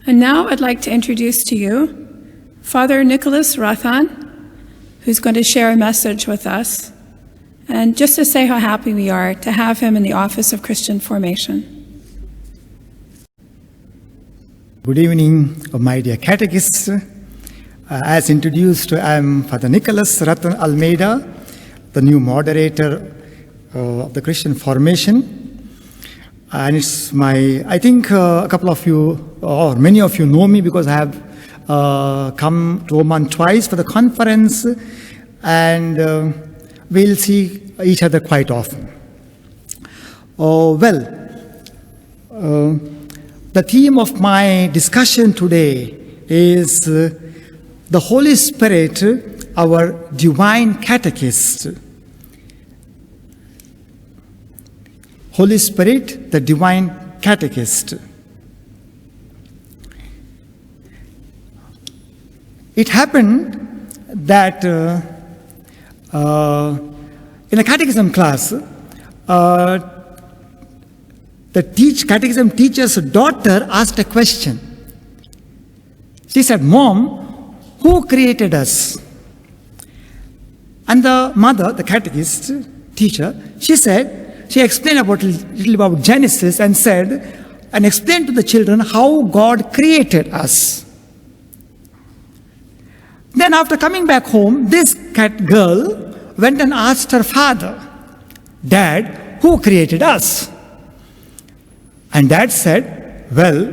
And now I'd like to introduce to you Father Nicholas Rathan, who's going to share a message with us, and just to say how happy we are to have him in the Office of Christian Formation. Good evening, my dear catechists. As introduced, I'm Father Nicholas Rathan Almeida, the new moderator of the Christian Formation. And it's I think a couple of you, or many of you know me because I have come to Oman twice for the conference, and we'll see each other quite often. The theme of my discussion today is the Holy Spirit, our divine catechist. Holy Spirit, the divine catechist. It happened that in a catechism class, the catechism teacher's daughter asked a question. She said, "Mom, who created us?" And the mother, the catechist teacher, she explained a little about Genesis and explained to the children how God created us. Then after coming back home, this girl went and asked her father, "Dad, who created us?" And Dad said, "Well,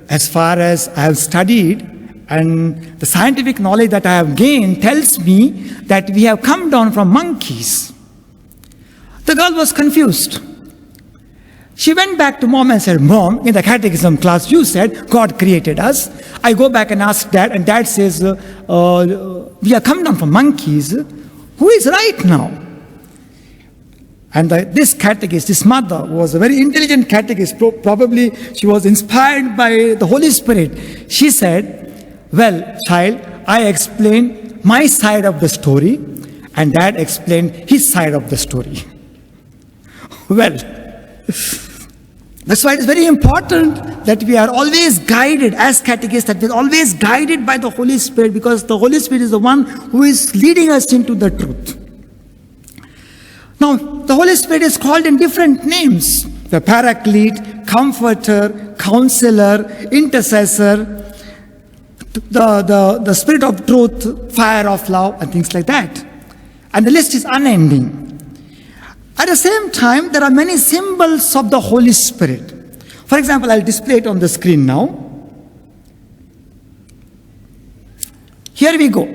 as far as I have studied and the scientific knowledge that I have gained tells me that we have come down from monkeys." The girl was confused. She went back to Mom and said, "Mom, in the catechism class, you said God created us." I go back and ask Dad, and Dad says, "We have come down from monkeys. Who is right now?" And this catechist, this mother, was a very intelligent catechist. Probably she was inspired by the Holy Spirit. She said, "Well, child, I explained my side of the story, and Dad explained his side of the story." Well, that's why it's very important that we are always guided as catechists, that we're always guided by the Holy Spirit, because the Holy Spirit is the one who is leading us into the truth. Now, the Holy Spirit is called in different names: the Paraclete, Comforter, Counselor, Intercessor, the Spirit of Truth, Fire of Love, and things like that. And the list is unending. At the same time, there are many symbols of the Holy Spirit. For example, I'll display it on the screen now. Here we go.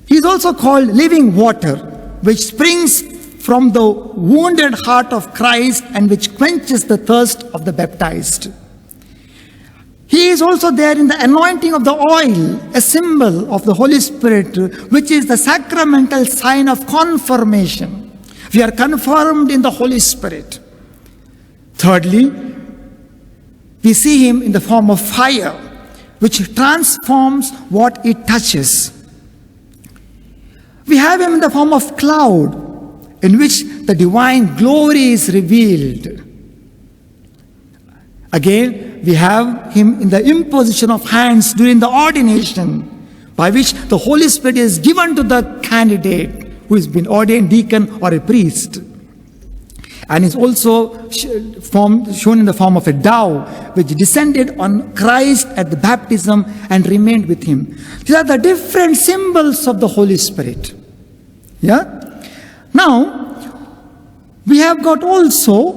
He is also called living water, which springs from the wounded heart of Christ and which quenches the thirst of the baptized. He is also there in the anointing of the oil, a symbol of the Holy Spirit, which is the sacramental sign of confirmation. We are confirmed in the Holy Spirit. Thirdly, we see him in the form of fire, which transforms what it touches. We have him in the form of cloud, in which the divine glory is revealed. Again, we have him in the imposition of hands during the ordination, by which the Holy Spirit is given to the candidate who has been ordained deacon or a priest, and is also shown in the form of a dove, which descended on Christ at the baptism and remained with him. These are the different symbols of the Holy Spirit. Yeah? Now, we have got also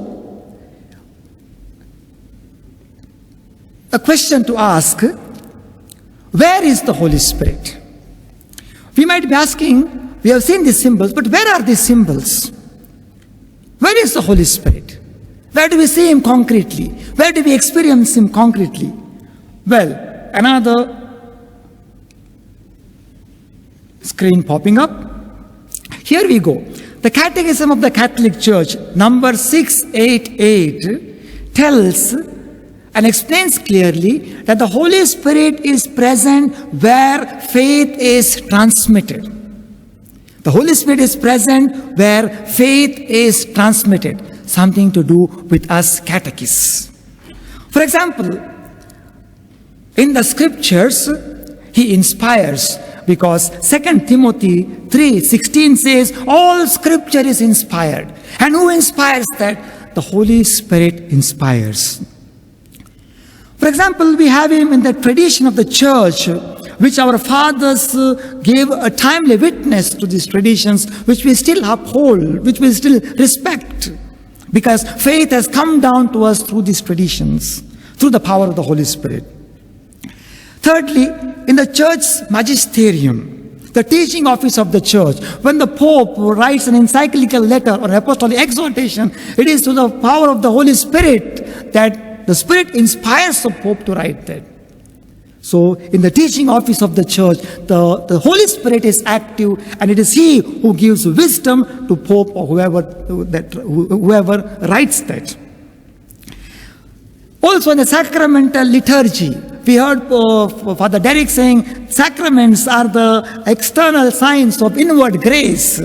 a question to ask: where is the Holy Spirit? We might be asking, we have seen these symbols, but where are these symbols? Where is the Holy Spirit? Where do we see him concretely? Where do we experience him concretely? Well, another screen popping up. Here we go. The Catechism of the Catholic Church, number 688, tells and explains clearly that the Holy Spirit is present where faith is transmitted. The Holy Spirit is present where faith is transmitted, something to do with us catechists. For example, In the scriptures, he inspires, because 2 Timothy 3:16 says, all scripture is inspired. And who inspires that? The Holy Spirit inspires. For example, we have him in the tradition of the church, which our fathers gave a timely witness to these traditions, which we still uphold, which we still respect, because faith has come down to us through these traditions, through the power of the Holy Spirit. Thirdly, in the church's magisterium, the teaching office of the church, when the Pope writes an encyclical letter or an apostolic exhortation, it is through the power of the Holy Spirit that the Spirit inspires the Pope to write that. So, in the teaching office of the church, the Holy Spirit is active, and it is He who gives wisdom to Pope or whoever writes that. Also, in the sacramental liturgy, we heard Father Derek saying, sacraments are the external signs of inward grace.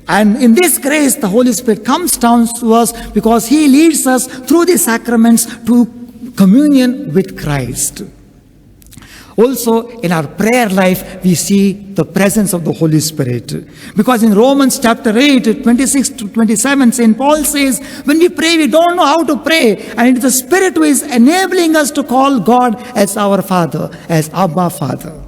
And in this grace, the Holy Spirit comes down to us because He leads us through the sacraments to communion with Christ. Also, in our prayer life, we see the presence of the Holy Spirit. Because in Romans chapter 8, 26 to 27, St. Paul says, when we pray, we don't know how to pray. And it is the Spirit who is enabling us to call God as our Father, as Abba Father.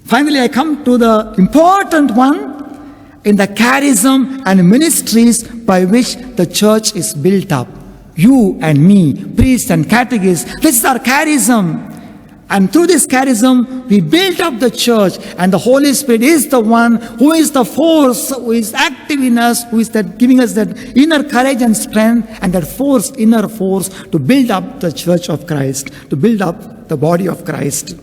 Finally, I come to the important one in the charism and ministries by which the church is built up. You and me, priests and catechists, this is our charism. And through this charism, we build up the church, and the Holy Spirit is the one who is the force, who is active in us, who is that giving us that inner courage and strength, and that force, inner force, to build up the church of Christ, to build up the body of Christ.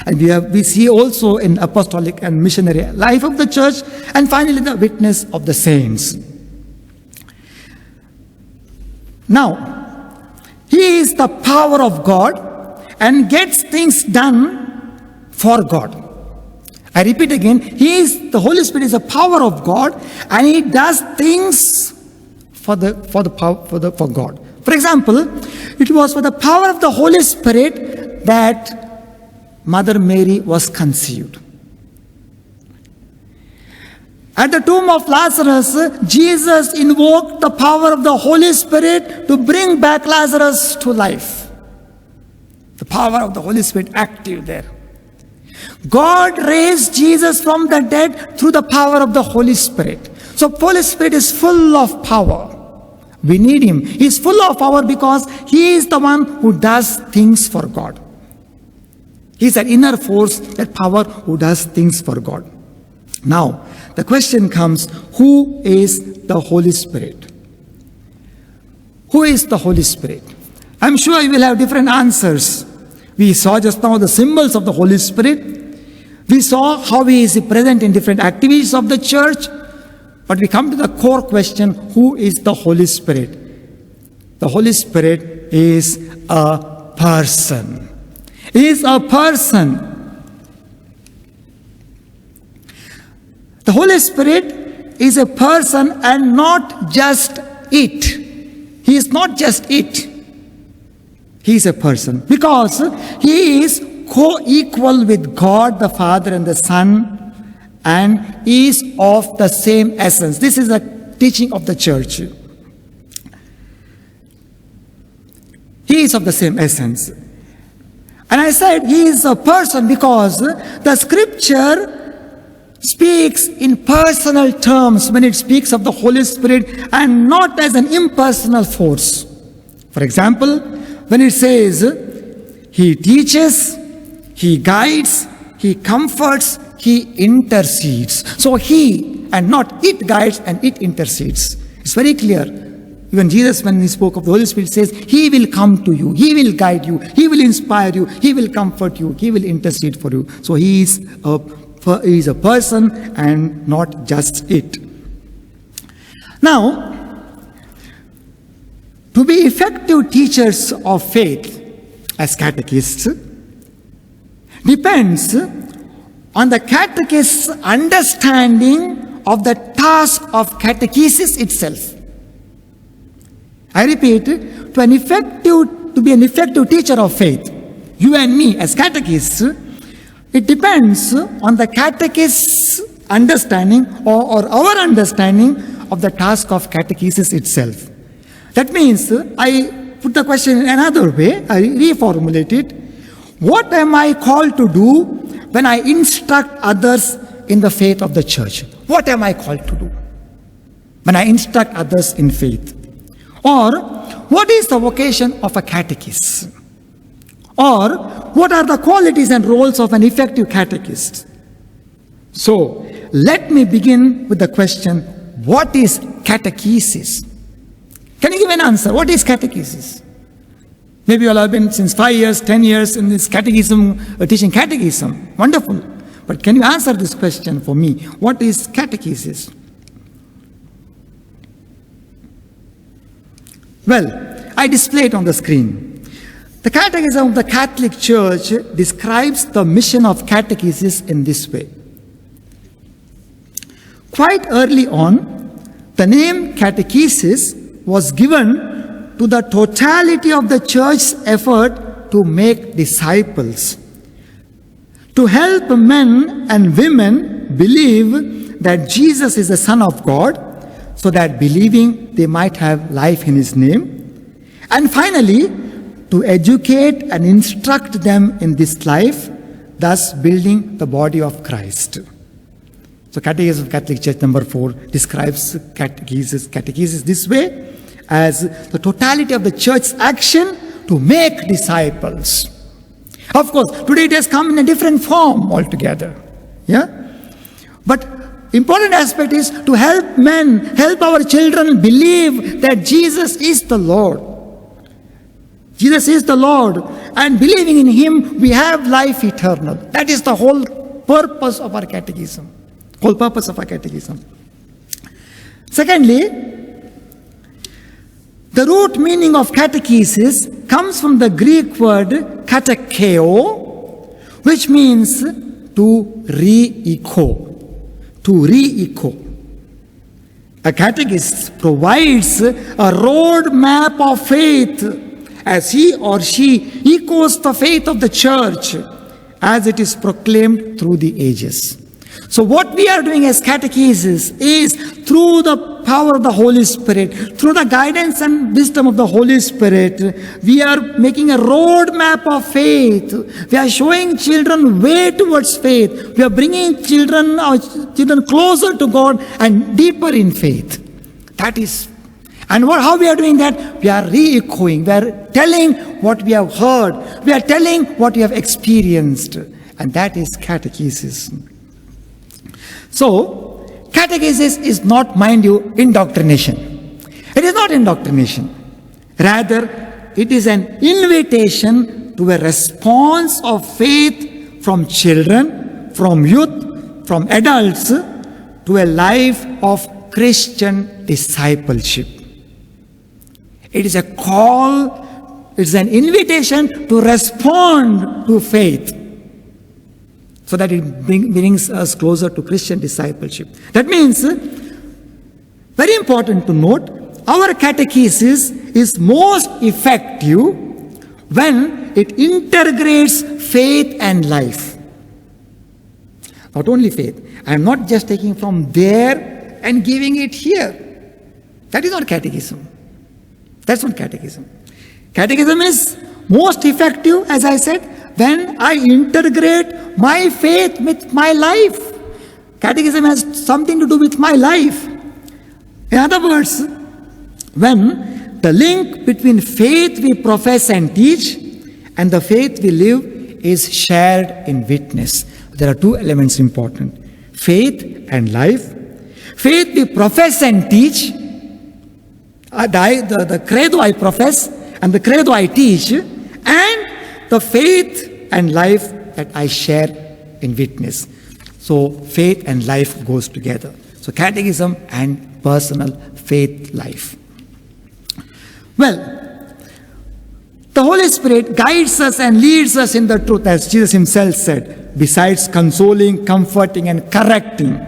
And we see also in apostolic and missionary life of the church, and finally the witness of the saints. Now, He is the power of God, and gets things done for God. I repeat again, the Holy Spirit is the power of God, and He does things for God. For example, it was for the power of the Holy Spirit that Mother Mary was conceived. At the tomb of Lazarus, Jesus invoked the power of the Holy Spirit to bring back Lazarus to life. The power of the Holy Spirit active there. God raised Jesus from the dead through the power of the Holy Spirit. So Holy Spirit is full of power. We need Him. He is full of power because He is the one who does things for God. He is that inner force, that power who does things for God. Now, the question comes, who is the Holy Spirit? Who is the Holy Spirit? I'm sure you will have different answers. We saw just now the symbols of the Holy Spirit. We saw how He is present in different activities of the church. But we come to the core question, who is the Holy Spirit? The Holy Spirit is a person. He is a person. The Holy Spirit is a person and not just it. He is not just it. He is a person because He is co-equal with God the Father and the Son, and is of the same essence. This is a teaching of the church. He is of the same essence. And I said He is a person because the scripture speaks in personal terms when it speaks of the Holy Spirit and not as an impersonal force. For example, when it says, He teaches, He guides, He comforts, He intercedes. So He and not it guides and it intercedes. It's very clear. Even Jesus, when He spoke of the Holy Spirit, says, He will come to you, He will guide you, He will inspire you, He will comfort you, He will intercede for you. So He is a person and not just it. Now, to be effective teachers of faith as catechists depends on the catechist's understanding of the task of catechesis itself. I repeat, to be an effective teacher of faith, you and me as catechists, it depends on the catechist's understanding or our understanding of the task of catechesis itself. That means, I put the question in another way, I reformulate it. What am I called to do when I instruct others in the faith of the church? What am I called to do when I instruct others in faith? Or, what is the vocation of a catechist? Or, what are the qualities and roles of an effective catechist? So, let me begin with the question, what is catechesis? Can you give an answer? What is catechesis? Maybe you all have been since 5 years, 10 years in this catechism, teaching catechism. Wonderful. But can you answer this question for me? What is catechesis? Well, I display it on the screen. The Catechism of the Catholic Church describes the mission of catechesis in this way. Quite early on, the name catechesis was given to the totality of the church's effort to make disciples, to help men and women believe that Jesus is the Son of God, so that believing they might have life in His name, and finally, to educate and instruct them in this life, thus building the body of Christ. So Catechism of Catholic Church number 4 describes catechesis this way, as the totality of the church's action to make disciples. Of course, today it has come in a different form altogether. Yeah? But important aspect is to help men, help our children believe that Jesus is the Lord. Jesus is the Lord, and believing in Him, we have life eternal. That is the whole purpose of our catechism. Whole purpose of our catechism. Secondly, the root meaning of catechesis comes from the Greek word katekeo, which means to re-echo. To re-echo. A catechist provides a road map of faith as he or she echoes the faith of the church as it is proclaimed through the ages. So what we are doing as catechesis is through the power of the Holy Spirit, through the guidance and wisdom of the Holy Spirit, we are making a road map of faith. We are showing children way towards faith. We are bringing our children closer to God and deeper in faith. That is. And how we are doing that? We are re-echoing. We are telling what we have heard. We are telling what we have experienced. And that is catechesis. So, catechesis is not, mind you, indoctrination. It is not indoctrination. Rather, it is an invitation to a response of faith from children, from youth, from adults, to a life of Christian discipleship. It is a call, it is an invitation to respond to faith, so that it brings us closer to Christian discipleship. That means, very important to note, our catechesis is most effective when it integrates faith and life. Not only faith. I am not just taking from there and giving it here. That is not catechism. That's not catechism. Catechism is most effective, as I said, when I integrate my faith with my life. Catechism has something to do with my life. In other words, when the link between faith we profess and teach and the faith we live is shared in witness. There are two elements important: faith and life. Faith we profess and teach, the credo I profess and the credo I teach, and the faith and life that I share in witness. So faith and life goes together. So catechism and personal faith life. Well, the Holy Spirit guides us and leads us in the truth, as Jesus Himself said, besides consoling, comforting, and correcting.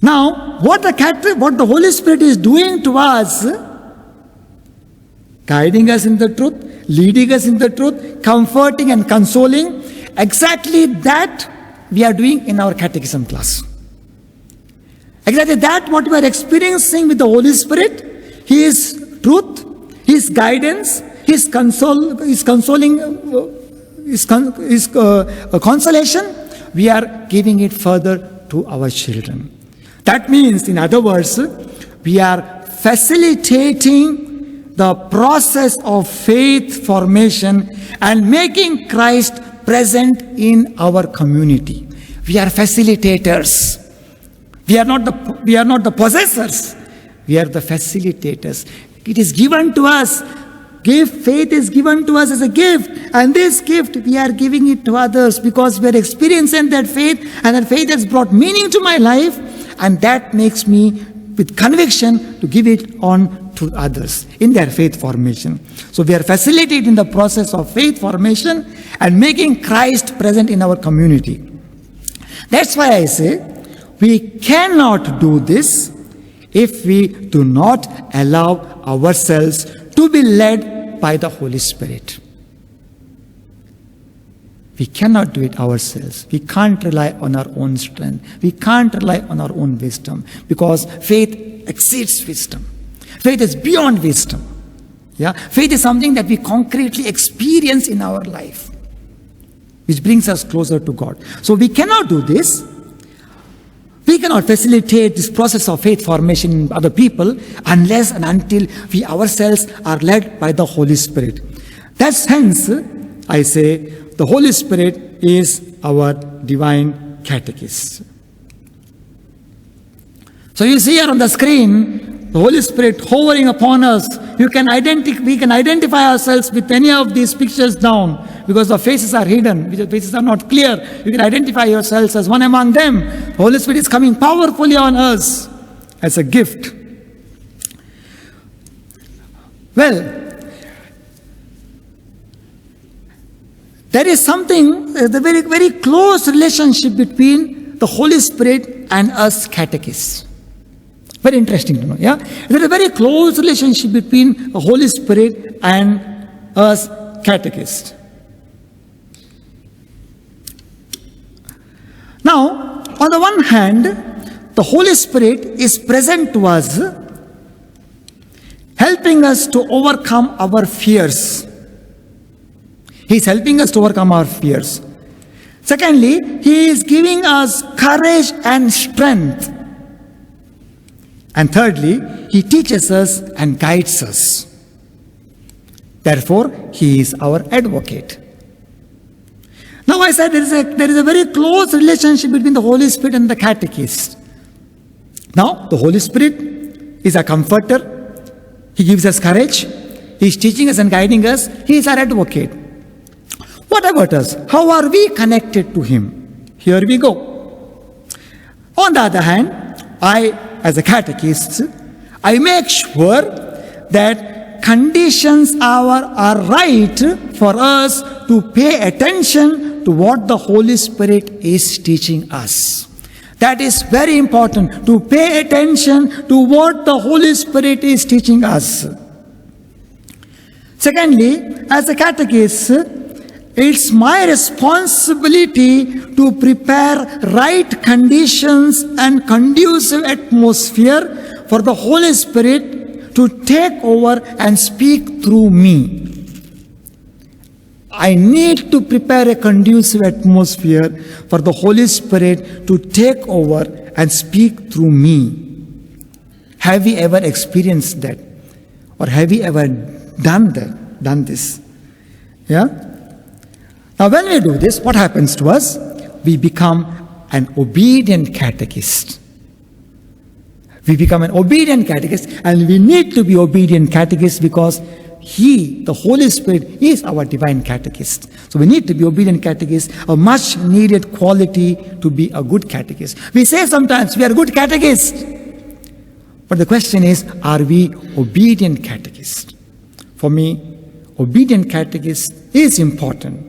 Now, what the Holy Spirit is doing to us guiding us in the truth, leading us in the truth, comforting and consoling. Exactly that we are doing in our catechism class. Exactly that what we are experiencing with the Holy Spirit, His truth, His guidance, His consolation, we are giving it further to our children. That means, in other words, we are facilitating the process of faith formation and making Christ present in our community. We are facilitators. We are not the possessors. We are the facilitators. It is given to us. Faith is given to us as a gift. And this gift, we are giving it to others because we are experiencing that faith. And that faith has brought meaning to my life. And that makes me, with conviction, to give it on to others in their faith formation. So we are facilitating the process of faith formation and making Christ present in our community. That's why I say, we cannot do this if we do not allow ourselves to be led by the Holy Spirit. We cannot do it ourselves. We can't rely on our own strength. We can't rely on our own wisdom because faith exceeds wisdom. Faith is beyond wisdom. Yeah? Faith is something that we concretely experience in our life, which brings us closer to God. So we cannot do this. We cannot facilitate this process of faith formation in other people unless and until we ourselves are led by the Holy Spirit. That's hence, I say, the Holy Spirit is our divine catechist. So you see here on the screen, the Holy Spirit hovering upon us. We can identify ourselves with any of these pictures down because the faces are hidden, the faces are not clear. You can identify yourselves as one among them. The Holy Spirit is coming powerfully on us as a gift. Well, there is something, the very, very close relationship between the Holy Spirit and us catechists. Very interesting to know, yeah? There is a very close relationship between the Holy Spirit and us catechists. Now, on the one hand, the Holy Spirit is present to us, helping us to overcome our fears. He is helping us to overcome our fears. Secondly, He is giving us courage and strength. And thirdly, He teaches us and guides us. Therefore, He is our advocate. Now I said there is a very close relationship between the Holy Spirit and the catechist. Now, the Holy Spirit is a comforter. He gives us courage. He is teaching us and guiding us. He is our advocate. What about us? How are we connected to Him? Here we go. On the other hand, as a catechist, I make sure that conditions are right for us to pay attention to what the Holy Spirit is teaching us. That is very important, to pay attention to what the Holy Spirit is teaching us. Secondly, as a catechist, it's my responsibility to prepare right conditions and conducive atmosphere for the Holy Spirit to take over and speak through me. I need to prepare a conducive atmosphere for the Holy Spirit to take over and speak through me. Have we ever experienced that? Or have we ever done this? Yeah? Now, when we do this, what happens to us? We become an obedient catechist. We become an obedient catechist, and we need to be obedient catechists because He, the Holy Spirit, is our divine catechist. So we need to be obedient catechists, a much needed quality to be a good catechist. We say sometimes we are good catechists, but the question is, are we obedient catechists? For me, obedient catechist is important.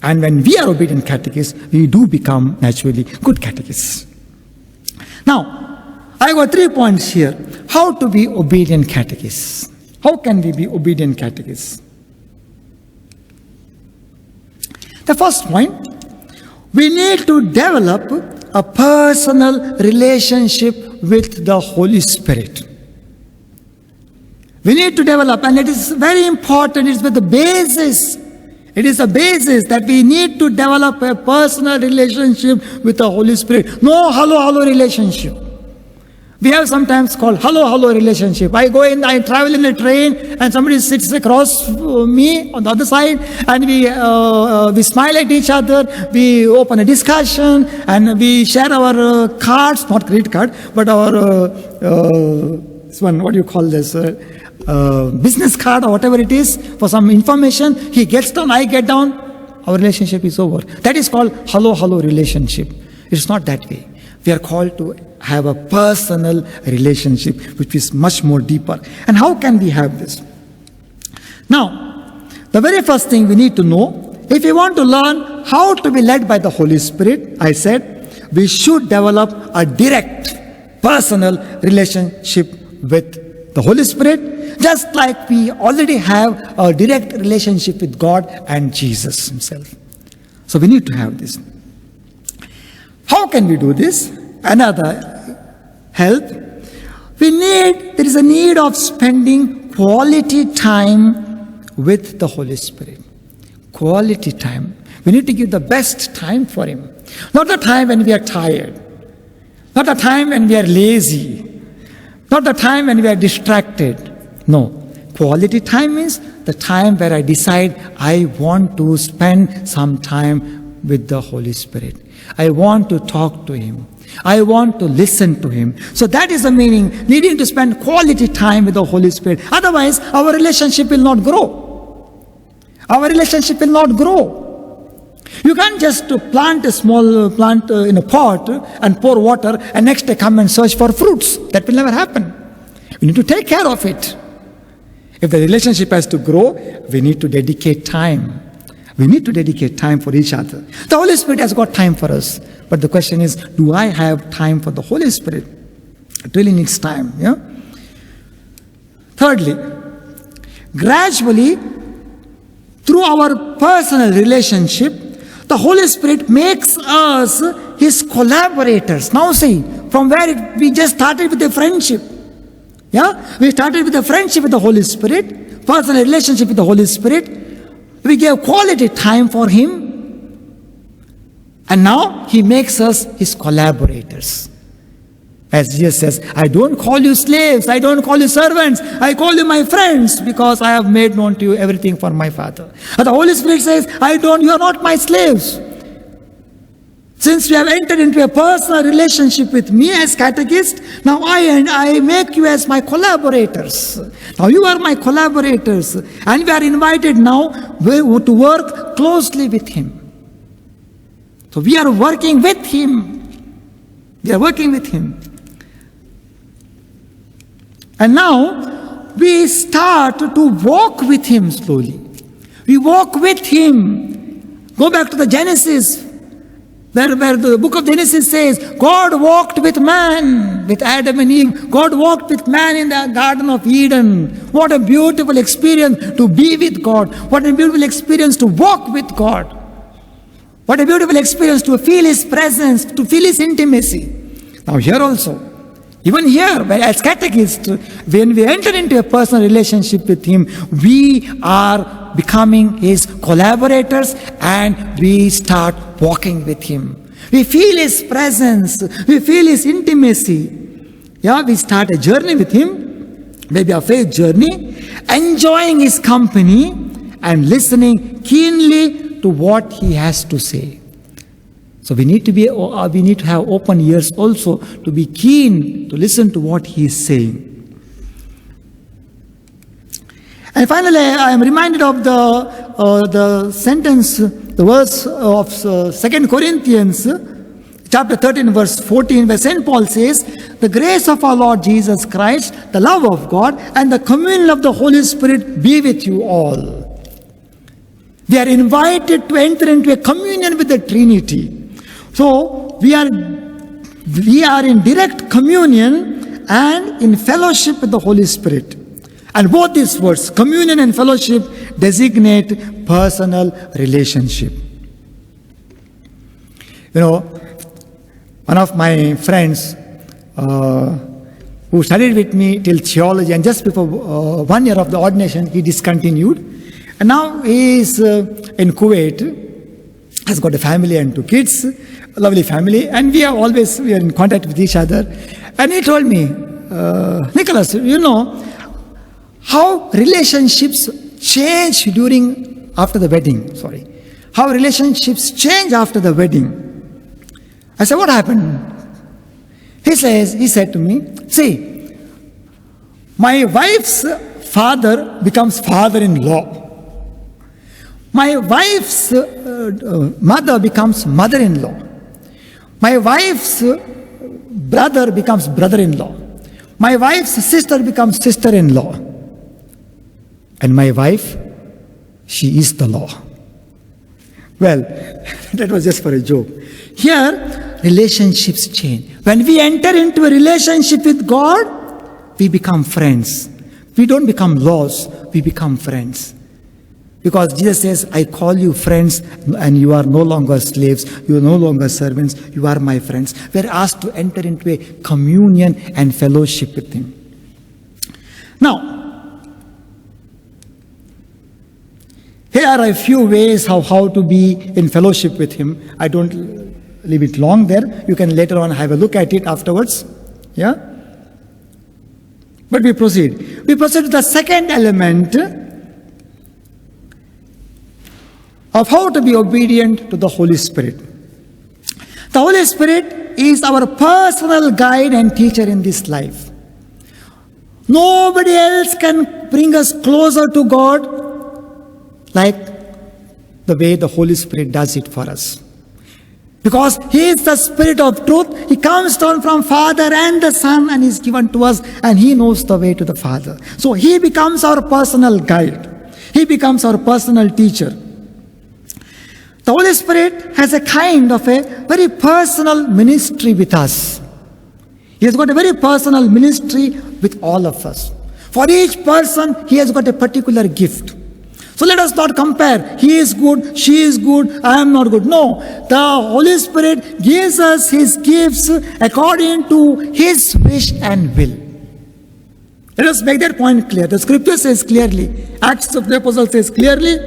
And when we are obedient catechists, we do become naturally good catechists. Now, I got 3 points here. How to be obedient catechists? How can we be obedient catechists? The first point, we need to develop a personal relationship with the Holy Spirit. We need to develop, and it is very important, it's the basis. It is a basis that we need to develop a personal relationship with the Holy Spirit. No hello relationship. We have sometimes called hello relationship. I travel in a train and somebody sits across me on the other side and we smile at each other, we open a discussion and we share our cards, not credit card, but our, what do you call this? Business card or whatever it is for some information. He gets down, I get down, our relationship is over. That is called hello relationship. It's not that way. We are called to have a personal relationship which is much more deeper. And how can we have this? Now, the very first thing we need to know, if we want to learn how to be led by the Holy Spirit, I said, we should develop a direct personal relationship with the Holy Spirit, just like we already have a direct relationship with God and Jesus himself. So we need to have this. How can we do this? Another help. There is a need of spending quality time with the Holy Spirit. Quality time. We need to give the best time for Him. Not the time when we are tired. Not the time when we are lazy. Not the time when we are distracted. No. Quality time means the time where I decide I want to spend some time with the Holy Spirit. I want to talk to Him. I want to listen to Him. So that is the meaning, needing to spend quality time with the Holy Spirit. Otherwise, our relationship will not grow. Our relationship will not grow. You can't just plant a small plant in a pot and pour water and next day come and search for fruits. That will never happen. We need to take care of it. If the relationship has to grow, we need to dedicate time. We need to dedicate time for each other. The Holy Spirit has got time for us. But the question is, do I have time for the Holy Spirit? It really needs time. Yeah? Thirdly, gradually, through our personal relationship, the Holy Spirit makes us His collaborators. Now see, from where we just started with a friendship. Yeah? We started with a friendship with the Holy Spirit, personal relationship with the Holy Spirit. We gave quality time for Him. And now He makes us His collaborators. As Jesus says, I don't call you slaves, I don't call you servants, I call you my friends because I have made known to you everything for my Father. And the Holy Spirit says, you are not my slaves. Since you have entered into a personal relationship with me as catechist, now I make you as my collaborators. Now you are my collaborators. And we are invited now to work closely with Him. So we are working with Him. We are working with Him. And now we start to walk with Him slowly. We walk with Him. Go back to the Genesis, where the book of Genesis says, God walked with man, with Adam and Eve. God walked with man in the Garden of Eden. What a beautiful experience to be with God. What a beautiful experience to walk with God. What a beautiful experience to feel His presence, to feel His intimacy. Now here also, even here, as catechists, when we enter into a personal relationship with Him, we are becoming His collaborators and we start walking with Him. We feel His presence, we feel His intimacy. Yeah, we start a journey with Him, maybe a faith journey, enjoying His company and listening keenly to what He has to say. So we need to have open ears also to be keen to listen to what He is saying. And finally, I am reminded of the sentence, the verse of 2 Corinthians, chapter 13, verse 14, where St. Paul says, the grace of our Lord Jesus Christ, the love of God, and the communion of the Holy Spirit be with you all. We are invited to enter into a communion with the Trinity. So we are in direct communion and in fellowship with the Holy Spirit. And both these words, communion and fellowship, designate personal relationship. You know, one of my friends who studied with me till theology, and just before 1 year of the ordination, he discontinued. And now he is in Kuwait, has got a family and 2 kids, a lovely family, and we are in contact with each other. And he told me, Nicholas, you know how relationships change after the wedding. How relationships change after the wedding. I said, what happened? He said to me, see, my wife's father becomes father-in-law. My wife's mother becomes mother-in-law. My wife's brother becomes brother-in-law. My wife's sister becomes sister-in-law. And my wife, she is the law. Well, that was just for a joke. Here, relationships change. When we enter into a relationship with God, we become friends. We don't become laws, we become friends. Because Jesus says, I call you friends, and you are no longer slaves, you are no longer servants, you are my friends. We are asked to enter into a communion and fellowship with Him. Now, here are a few ways how to be in fellowship with Him. I don't leave it long there. You can later on have a look at it afterwards. Yeah? But we proceed. We proceed to the second element of how to be obedient to the Holy Spirit. The Holy Spirit is our personal guide and teacher in this life. Nobody else can bring us closer to God like the way the Holy Spirit does it for us. Because He is the Spirit of truth. He comes down from Father and the Son and is given to us, and He knows the way to the Father. So He becomes our personal guide. He becomes our personal teacher. The Holy Spirit has a kind of a very personal ministry with us. He has got a very personal ministry with all of us. For each person, He has got a particular gift. So let us not compare. He is good, she is good, I am not good. No, the Holy Spirit gives us His gifts according to His wish and will. Let us make that point clear. The Scripture says clearly, Acts of the Apostles says clearly,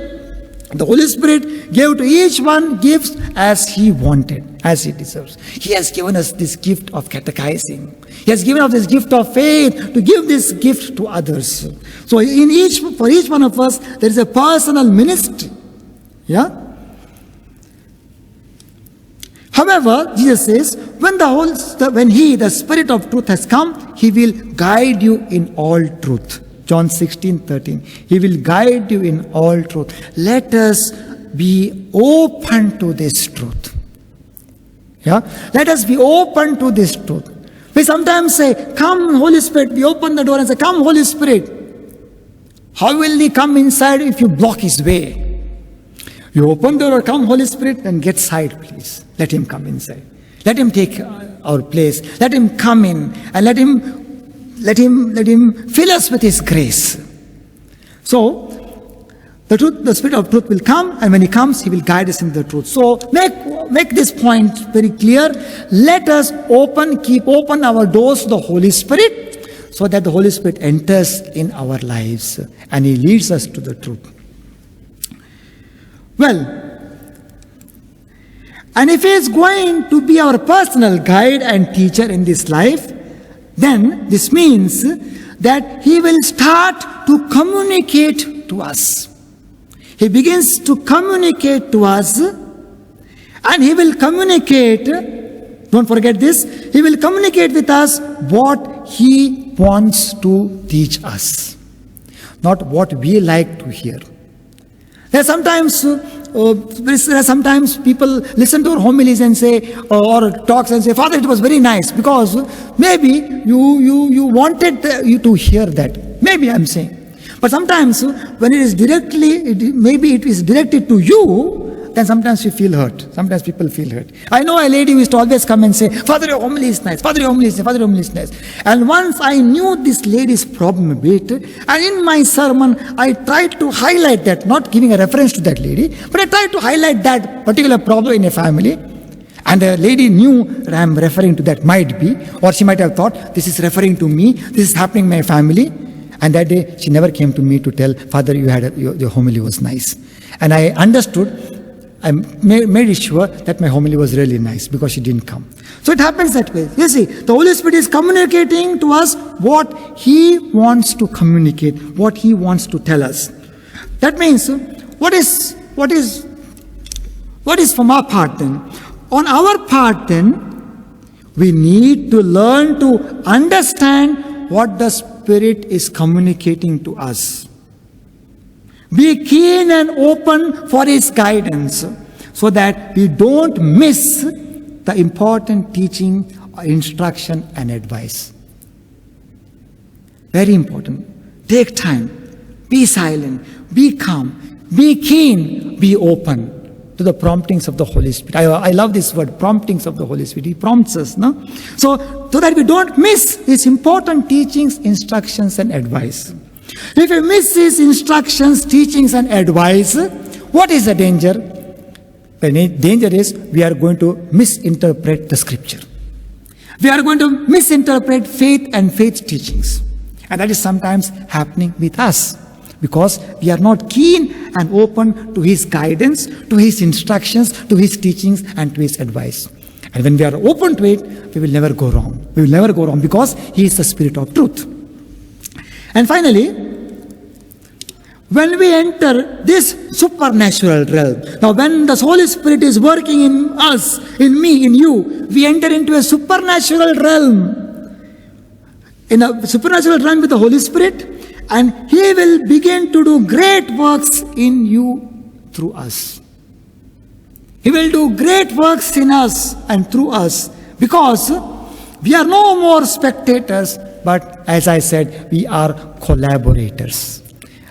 the Holy Spirit gave to each one gifts as He wanted, as He deserves. He has given us this gift of catechizing. He has given us this gift of faith to give this gift to others. So for each one of us, there is a personal ministry. Yeah? However, Jesus says, when the Spirit of truth has come, He will guide you in all truth. John 16:13. He will guide you in all truth. Let us be open to this truth. Yeah? Let us be open to this truth. We sometimes say, come Holy Spirit. We open the door and say, come Holy Spirit. How will He come inside if you block His way? You open the door, come Holy Spirit, and get side, please. Let Him come inside. Let Him take our place. Let Him come in and let Him fill us with His grace. So, the Spirit of truth will come, and when He comes, He will guide us in the truth. So, make this point very clear. Let us keep open our doors to the Holy Spirit, so that the Holy Spirit enters in our lives, and He leads us to the truth. Well, and if He is going to be our personal guide and teacher in this life, then this means that He will start to communicate to us. He begins to communicate to us, and He will communicate, don't forget this, He will communicate with us what He wants to teach us, not what we like to hear. There are sometimes people listen to our homilies and say, or talks and say, Father, it was very nice, because maybe you wanted you to hear that. Maybe I'm saying. But sometimes when maybe it is directed to you, then sometimes we feel hurt. Sometimes people feel hurt. I know a lady who used to always come and say, Father, your homily is nice. Father, your homily is nice. Father, your homily is nice. And once I knew this lady's problem a bit, and in my sermon, I tried to highlight that, not giving a reference to that lady, but I tried to highlight that particular problem in a family. And the lady knew that I am referring to that, might be, or she might have thought, this is referring to me, this is happening in my family. And that day, she never came to me to tell, Father, your homily was nice. And I understood, I made sure that my homily was really nice because she didn't come. So it happens that way. You see, the Holy Spirit is communicating to us what He wants to communicate, what He wants to tell us. That means, what is from our part then? On our part then, we need to learn to understand what the Spirit is communicating to us. Be keen and open for His guidance so that we don't miss the important teaching, instruction and advice. Very important. Take time. Be silent. Be calm. Be keen. Be open to the promptings of the Holy Spirit. I love this word, promptings of the Holy Spirit. He prompts us, no? So that we don't miss His important teachings, instructions and advice. If we miss His instructions, teachings and advice, what is the danger? The danger is we are going to misinterpret the Scripture. We are going to misinterpret faith and faith teachings. And that is sometimes happening with us, because we are not keen and open to His guidance, to His instructions, to His teachings and to His advice. And when we are open to it, we will never go wrong. We will never go wrong because He is the Spirit of truth. And finally, when we enter this supernatural realm, now when the Holy Spirit is working in us, in me, in you, we enter into a supernatural realm. In a supernatural realm with the Holy Spirit, and He will begin to do great works in you through us. He will do great works in us and through us, because we are no more spectators, but as I said, we are collaborators.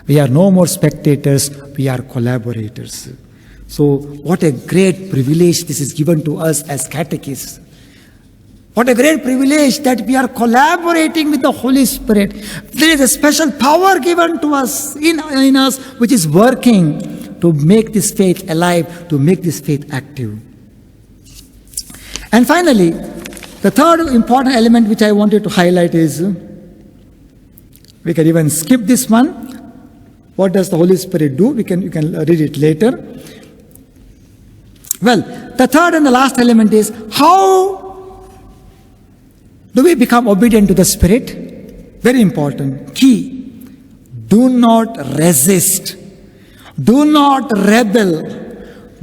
We are no more spectators, we are collaborators. So what a great privilege this is given to us as catechists. What a great privilege that we are collaborating with the Holy Spirit. There is a special power given to us, in us, which is working to make this faith alive, to make this faith active. And finally, the third important element which I wanted to highlight is, we can even skip this one. What does the Holy Spirit do? You can read it later. Well, the third and the last element is, how do we become obedient to the Spirit? Very important. Key. Do not resist. Do not rebel.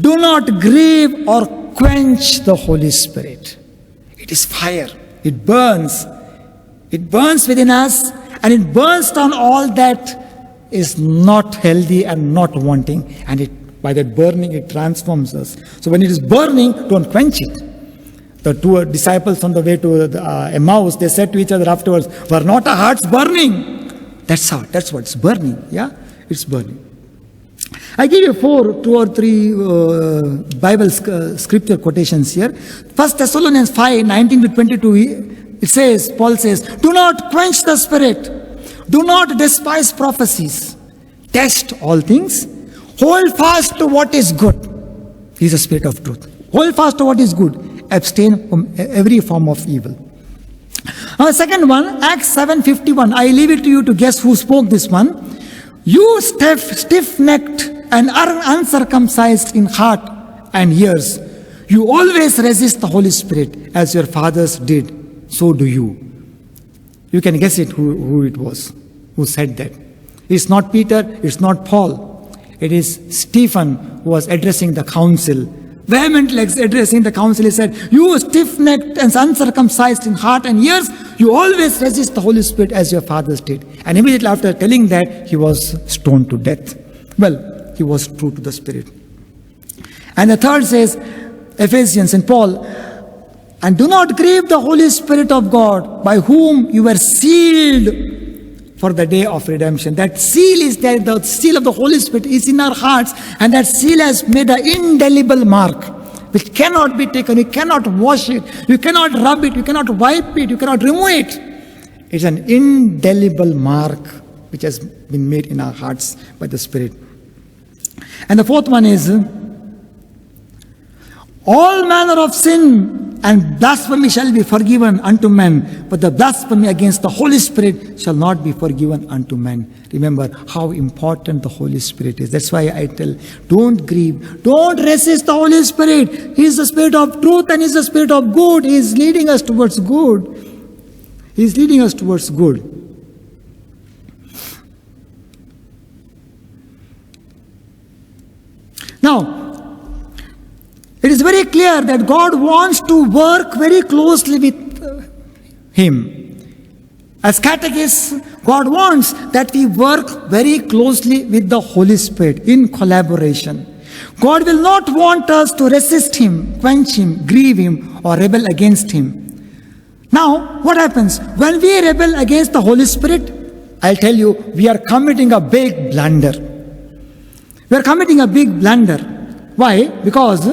Do not grieve or quench the Holy Spirit. It is fire. It burns. It burns within us, and it burns down all that is not healthy and not wanting. And by that burning, it transforms us. So when it is burning, don't quench it. The two disciples on the way to Emmaus, they said to each other afterwards, were not our hearts burning? That's what it's burning. Yeah, it's burning. I give you two or three Bible scripture quotations here. 1 Thessalonians 5, 19 to 22, it says, Paul says, do not quench the Spirit. Do not despise prophecies. Test all things. Hold fast to what is good. He is the Spirit of truth. Hold fast to what is good. Abstain from every form of evil. Second one, Acts 7:51. I leave it to you to guess who spoke this one. You stiff-necked and uncircumcised in heart and ears, you always resist the Holy Spirit as your fathers did. So do you. You can guess it who it was who said that. It's not Peter, it's not Paul. It is Stephen who was addressing the council. Vehemently addressing the council, he said, you stiff-necked and uncircumcised in heart and ears, you always resist the Holy Spirit as your fathers did. And immediately after telling that, he was stoned to death. Well, he was true to the Spirit. And the third says, Ephesians and Paul, and do not grieve the Holy Spirit of God, by whom you were sealed for the day of redemption. That seal is there, the seal of the Holy Spirit is in our hearts, and that seal has made an indelible mark which cannot be taken. You cannot wash it, you cannot rub it, you cannot wipe it, you cannot remove it. It's an indelible mark which has been made in our hearts by the Spirit. And the fourth one is, all manner of sin and blasphemy shall be forgiven unto men, but the blasphemy against the Holy Spirit shall not be forgiven unto men. Remember how important the Holy Spirit is. That's why I tell, don't grieve, don't resist the Holy Spirit. He is the Spirit of truth and He is the Spirit of good. He is leading us towards good. He is leading us towards good. Now, it is very clear that God wants to work very closely with Him. As catechists, God wants that we work very closely with the Holy Spirit in collaboration. God will not want us to resist Him, quench Him, grieve Him, or rebel against Him. Now, what happens? When we rebel against the Holy Spirit, I'll tell you, we are committing a big blunder. We are committing a big blunder. Why? Because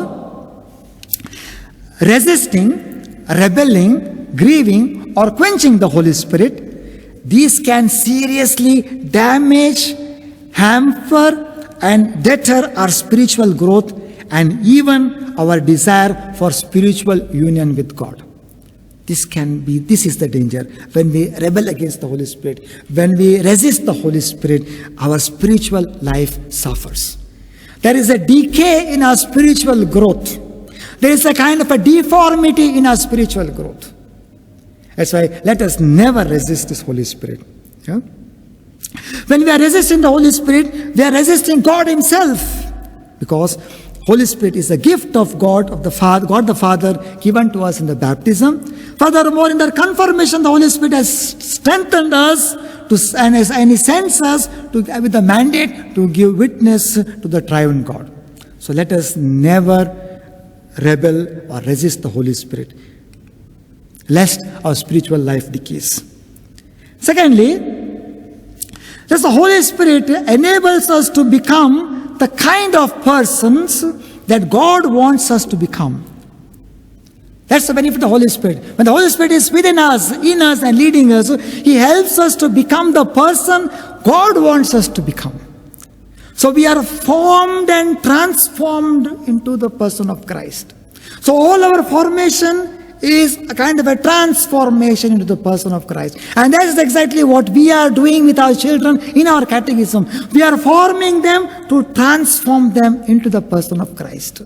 resisting, rebelling, grieving, or quenching the Holy Spirit, these can seriously damage, hamper, and deter our spiritual growth and even our desire for spiritual union with God. This is the danger. When we rebel against the Holy Spirit, when we resist the Holy Spirit, our spiritual life suffers. There is a decay in our spiritual growth. There is a kind of a deformity in our spiritual growth. That's why let us never resist this Holy Spirit. Yeah? When we are resisting the Holy Spirit, we are resisting God Himself. Because Holy Spirit is a gift of God the Father given to us in the baptism. Furthermore, in the confirmation, the Holy Spirit has strengthened us and He sends us with the mandate to give witness to the triune God. So let us never rebel or resist the Holy Spirit, lest our spiritual life decays. Secondly, the Holy Spirit enables us to become the kind of persons that God wants us to become. That's the benefit of the Holy Spirit. When the Holy Spirit is within us, in us, and leading us, He helps us to become the person God wants us to become. So we are formed and transformed into the person of Christ. So all our formation is a kind of a transformation into the person of Christ. And that is exactly what we are doing with our children in our catechism. We are forming them to transform them into the person of Christ.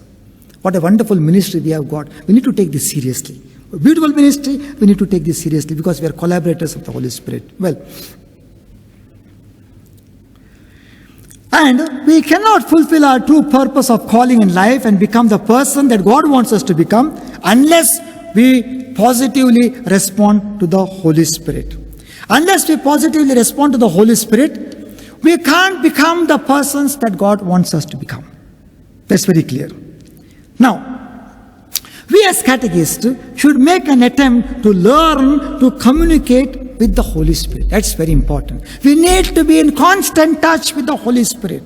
What a wonderful ministry we have got. We need to take this seriously. A beautiful ministry, we need to take this seriously because we are collaborators of the Holy Spirit. Well, and we cannot fulfill our true purpose of calling in life and become the person that God wants us to become unless we positively respond to the Holy Spirit. Unless we positively respond to the Holy Spirit, we can't become the persons that God wants us to become. That's very clear. Now, we as catechists should make an attempt to learn to communicate with the Holy Spirit. That's very important. We need to be in constant touch with the Holy Spirit.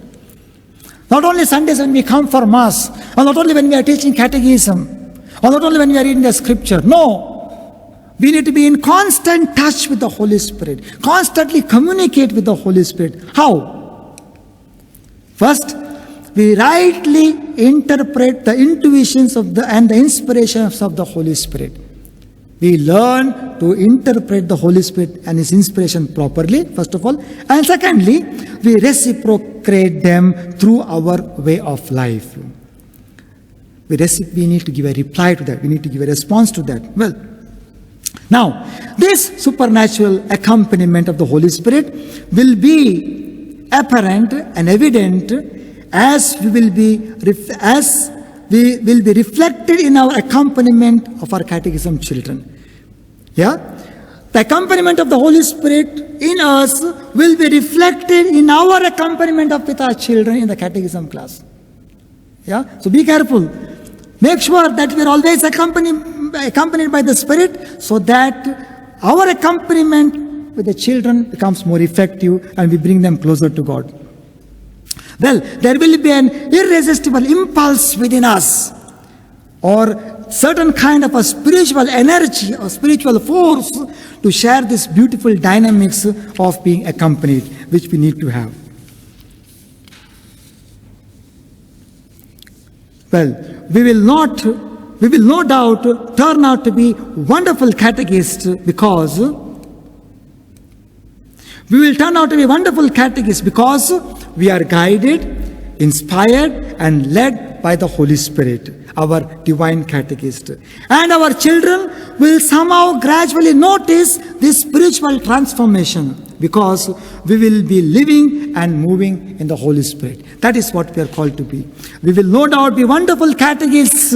Not only Sundays when we come for Mass, or not only when we are teaching catechism, or not only when we are reading the scripture. No. We need to be in constant touch with the Holy Spirit. Constantly communicate with the Holy Spirit. How? First, we rightly interpret the intuitions and the inspirations of the Holy Spirit. We learn to interpret the Holy Spirit and His inspiration properly, first of all. And secondly, we reciprocate them through our way of life. We need to give a reply to that. We need to give a response to that. Well, now, this supernatural accompaniment of the Holy Spirit will be apparent and evident as we will be reflected in our accompaniment of our catechism children. Yeah? The accompaniment of the Holy Spirit in us will be reflected in our accompaniment with our children in the catechism class. Yeah? So be careful. Make sure that we are always accompanied by the Spirit so that our accompaniment with the children becomes more effective and we bring them closer to God? Well, there will be an irresistible impulse within us, or certain kind of a spiritual energy or spiritual force to share this beautiful dynamics of being accompanied, which we need to have. Well, we will no doubt turn out to be wonderful catechists because we are guided, inspired, and led by the Holy Spirit, our divine catechist. And our children will somehow gradually notice this spiritual transformation because we will be living and moving in the Holy Spirit. That is what we are called to be. We will no doubt be wonderful catechists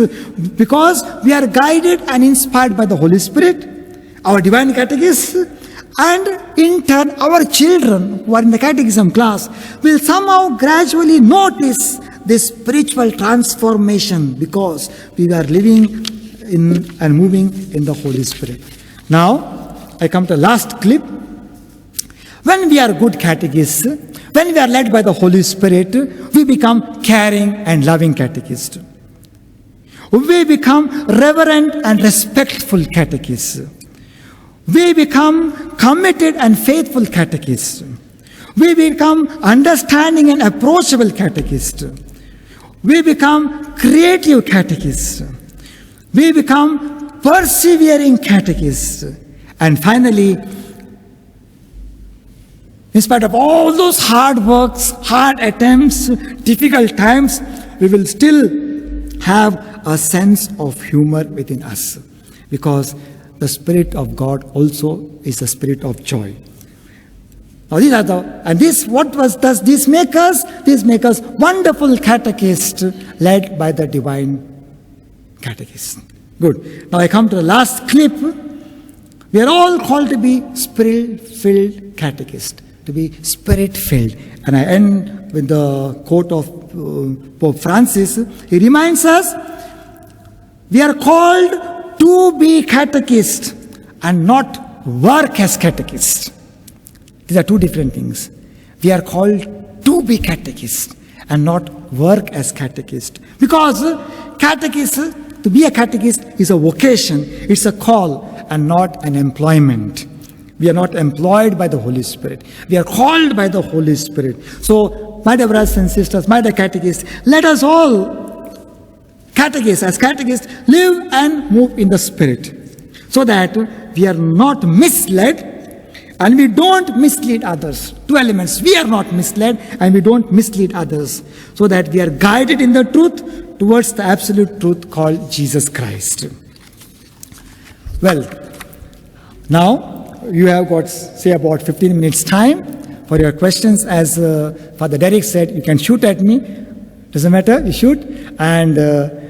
because we are guided and inspired by the Holy Spirit, our divine catechist. And in turn, our children who are in the catechism class will somehow gradually notice this spiritual transformation because we are living in and moving in the Holy Spirit. Now, I come to the last clip. When we are good catechists, when we are led by the Holy Spirit, we become caring and loving catechists. We become reverent and respectful catechists. We become committed and faithful catechists. We become understanding and approachable catechists. We become creative catechists. We become persevering catechists. And finally, in spite of all those hard works, hard attempts, difficult times, we will still have a sense of humor within us because the Spirit of God also is a spirit of joy. Now what does this make us? This makes us wonderful catechists led by the divine catechist. Good. Now I come to the last clip. We are all called to be spirit-filled catechists, to be spirit-filled. And I end with the quote of Pope Francis. He reminds us, we are called to be catechists and not work as catechists. These are two different things. We are called to be catechists and not work as catechists. Because to be a catechist is a vocation, it's a call and not an employment. We are not employed by the Holy Spirit. We are called by the Holy Spirit. So, my dear brothers and sisters, my dear catechists, let us all as catechists, live and move in the Spirit so that we are not misled and we don't mislead others. Two elements. We are not misled and we don't mislead others so that we are guided in the truth towards the absolute truth called Jesus Christ. Well, now you have got, say, about 15 minutes time for your questions. As Father Derek said, you can shoot at me. Doesn't matter, you shoot. And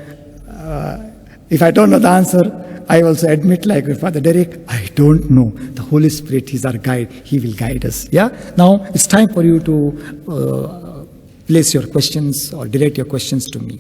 if I don't know the answer, I also admit, like with Father Derek, I don't know. The Holy Spirit is our guide. He will guide us. Yeah. Now it's time for you to place your questions or direct your questions to me.